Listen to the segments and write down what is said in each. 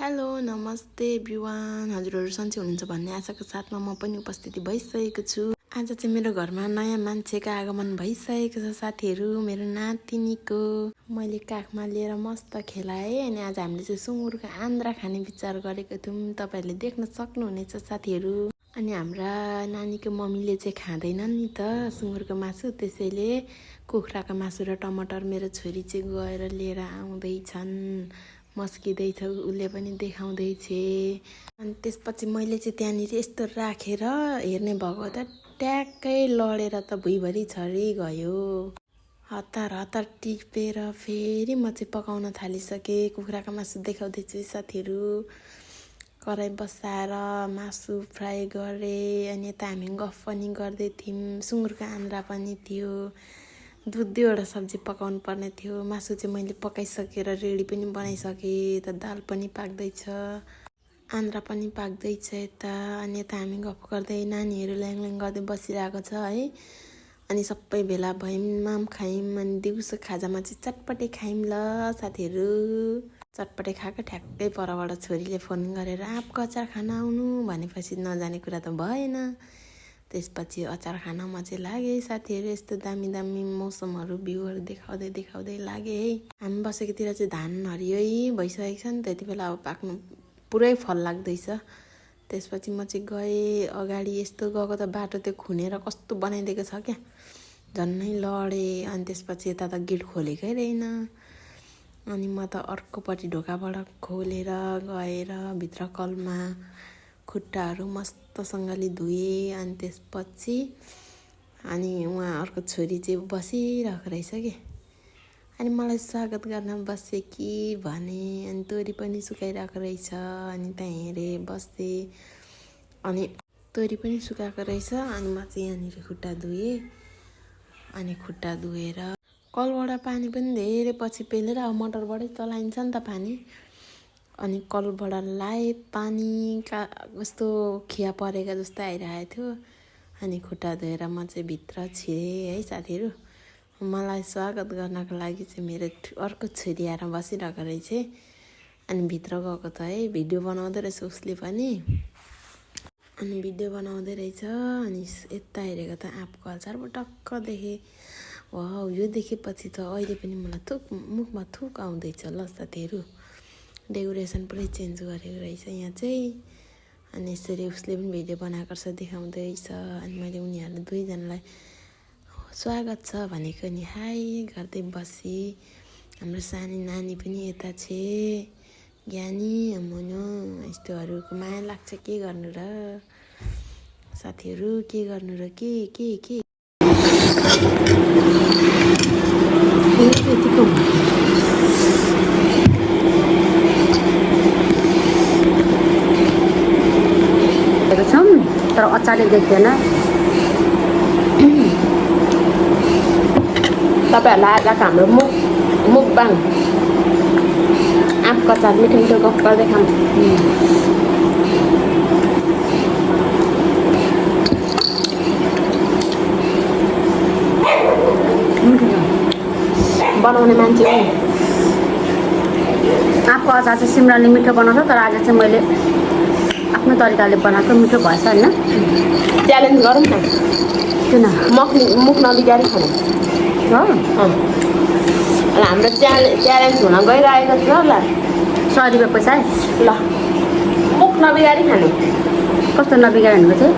Hello नमस्ते everyone. हजुरहरू सन्चै हुनुहुन्छ भन्ने आशाको साथमा म पनि उपस्थिति भइसकेको छु। आज चाहिँ मेरो घरमा नयाँ मान्छेको आगमन भइसकेको छ साथीहरू। मेरो नातिनीको मैले काखमा लिएर मस्त खेलाएँ। अनि आज हामीले चाहिँ सुँगुरको आन्द्रा खाने विचार गरेको थियौँ। तपाईँहरूले देख्न सक्नुहुनेछ साथीहरू। अनि हाम्रा नानीको मम्मीले चाहिँ खाँदैन नि त सुँगुरको मासु, त्यसैले कुखुराको मासु र टमाटर मेरो छोरी चाहिँ गएर लिएर आउँदैछन्। मस्किँदैछ, उसले पनि देखाउँदैछ। अनि त्यसपछि मैले चाहिँ त्यहाँनिर यस्तो राखेर हेर्ने भएको त ट्याक्कै लडेर त भुइँभरि छरी गयो। हतार हतार टिपेर फेरि म चाहिँ पकाउन थालिसकेँ। कुखुराको मासु देखाउँदैछु साथीहरू। कराई बसाएर मासु फ्राई गरेँ। अनि यता हामी गफ पनि गर्दै थियौँ। सुँगुरको आन्द्रा पनि थियो। दुईवटा सब्जी पकाउनु पर्ने थियो। मासु चाहिँ मैले पकाइसकेर रेडी पनि बनाइसकेँ। यता दाल पनि पाक्दैछ, आन्द्रा पनि पाक्दैछ यता। अनि यता हामी गफ गर्दै नानीहरू ल्याङ गर्दै बसिरहेको छ है। अनि सबै भेला भयौँ, माम खायौँ। अनि दिउँसो खाजामा चाहिँ चटपटे खायौँ ल साथीहरू। चटपटे खाएको ठ्याक्कै परबाट छोरीले फोन गरेर आँपको अचार खान आउनु भनेपछि नजाने कुरा त भएन। त्यसपछि अचार खान म चाहिँ लागेँ साथीहरू। यस्तो दामी दामी मौसमहरू भ्यूहरू देखाउँदै लागेँ है। हामी बसेकोतिर चाहिँ धान हरियै भइसकेको छ नि, त्यति बेला अब पाक्नु पुरै फल लाग्दैछ। त्यसपछि म चाहिँ गएँ अगाडि। यस्तो गएको त बाटो त्यो खुनेर कस्तो बनाइदिएको छ क्या, झन्नै लडेँ। अनि त्यसपछि यता त गेट खोलेकै रहेन। अनि म त अर्कोपट्टि ढोकाबाट खोलेर गएर भित्र कलमा खुट्टाहरू मस्तसँगले धुएँ। अनि त्यसपछि अनि उहाँ अर्को छोरी चाहिँ बसिरहेको रहेछ कि। अनि मलाई स्वागत गर्न बसेँ कि भने। अनि तोरी पनि सुकाइरहेको रहेछ। अनि त्यहाँ हेरेँ, बसेँ। अनि तोरी पनि सुकाएको रहेछ। अनि म चाहिँ यहाँनिर खुट्टा धुएँ। अनि खुट्टा धुएर कलबाट पानी पनि धेरै पछि पेलेर, अब मोटरबाटै चलाइन्छ नि त पानी। अनि कलबाट लाएँ पानी कस्तो खिया परेको जस्तो आइरहेको थियो। अनि खुट्टा धोएर म चाहिँ भित्र छिरेँ है साथीहरू। मलाई स्वागत गर्नको लागि चाहिँ मेरो अर्को छोरी आएर बसिरहेको रहेछ। अनि भित्र गएको त है भिडियो बनाउँदै रहेछ उसले पनि। अनि भिडियो बनाउँदै रहेछ। अनि यता हेरेको त आँपको अचार टक्क देखेँ। वाउ, यो देखेपछि त अहिले पनि मलाई मुखमा थुक आउँदैछ ल साथीहरू। डेकोरेसन पुरै चेन्ज गरेको रहेछ यहाँ चाहिँ। अनि यसरी उसले पनि भिडियो बनाएको रहेछ, देखाउँदैछ। अनि मैले उनीहरू दुईजनालाई स्वागत छ भनेको नि हाई गर्दै बसेँ। हाम्रो सानी नानी पनि यता छ, ज्ञानी मुनु। यस्तोहरूको माया लाग्छ, के गर्नु र साथीहरू, के गर्नु र के यतिको छौँ तर अचारले देख्दैन। तपाईँहरूलाई आजको हाम्रो मुखबाङ आँपको अचार मिठो मिठो गफ गर्दै खान्छ। बनाउने मान्छे हो। आँपको अचार चाहिँ सिमराले मिठो बनाउँछ, तर आज चाहिँ मैले आफ्नो तरिकाले बनाएको मिठो भएछ होइन। च्यालेन्ज गरौँ न, किन मुख नबिगारी खानु हो। हाम्रो च्यालेन्ज हुन गइरहेको छ ल। 100 रुपियाँ पैसा है ल, मुख नबिगारी खानु। कस्तो नबिगार भनेको चाहिँ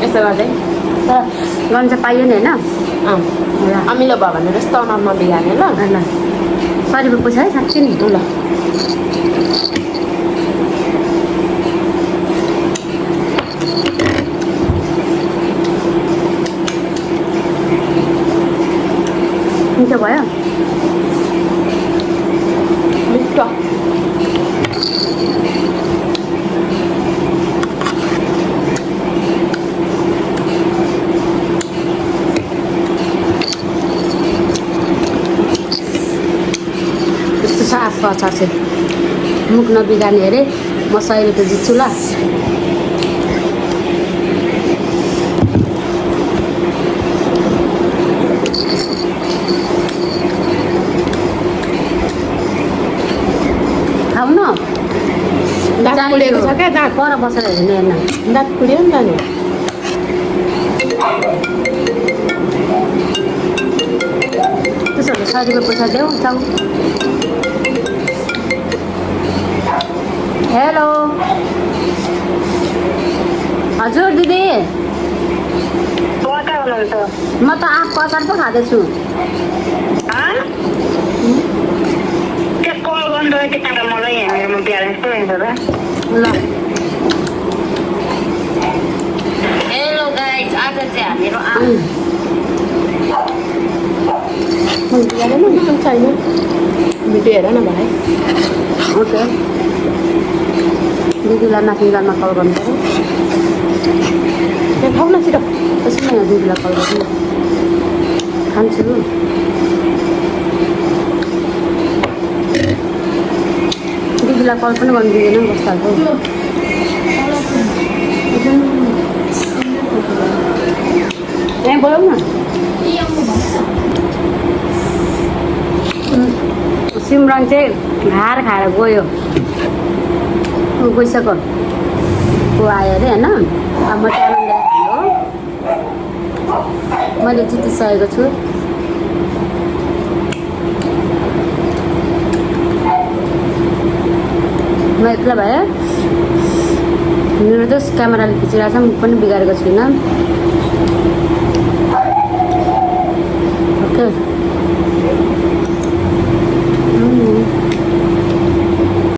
यसो गर्दै तर गर्नु चाहिँ पाइयो नि होइन। अमिलो भयो भने जस्तो नबिगार्ने ल। 100 रुपियाँ पैसा है साँच्चै नि। ल मिठो भयो। मिठो यस्तो छ आँपको अचार चाहिँ। मुख नबिगार्ने अरे म 100 रुपियाँ जित्छु ल। खाउन दाँत पुडेको छ क्या दाँत पर बसेर हेर्ने हेर्न दाँत पुड्यो नि त नि त्यसो भने 100 रुपियाँ पैसा देऊ जाऊ हेलो हजुर दिदी म त आँपको अचार पो खाँदैछु ल हेलो गाइस आज चाहिँ हामीहरू छैन भिडियो हेर न भाइ ओके दिदीलाई माथि घरमा कल गर्नु पऱ्यो त्यहाँ खाऊ न छिटो त्यसमा यहाँ दिदीलाई कल गर्नु खान्छु दिदीलाई कल पनि गर्नु दिँदैन कस्तो यहाँ बोलाउ न सिमरन चाहिँ हार खाएर गयो ऊ गइसक्यो ऊ आयो अरे होइन अब म चाहिँ आनन्दलाई खायो मैले जितिसकेको छु म एक्लै भएँ मेरो चाहिँ क्यामेराले खिचिरहेको छ म पनि बिगारेको छुइनँ ओके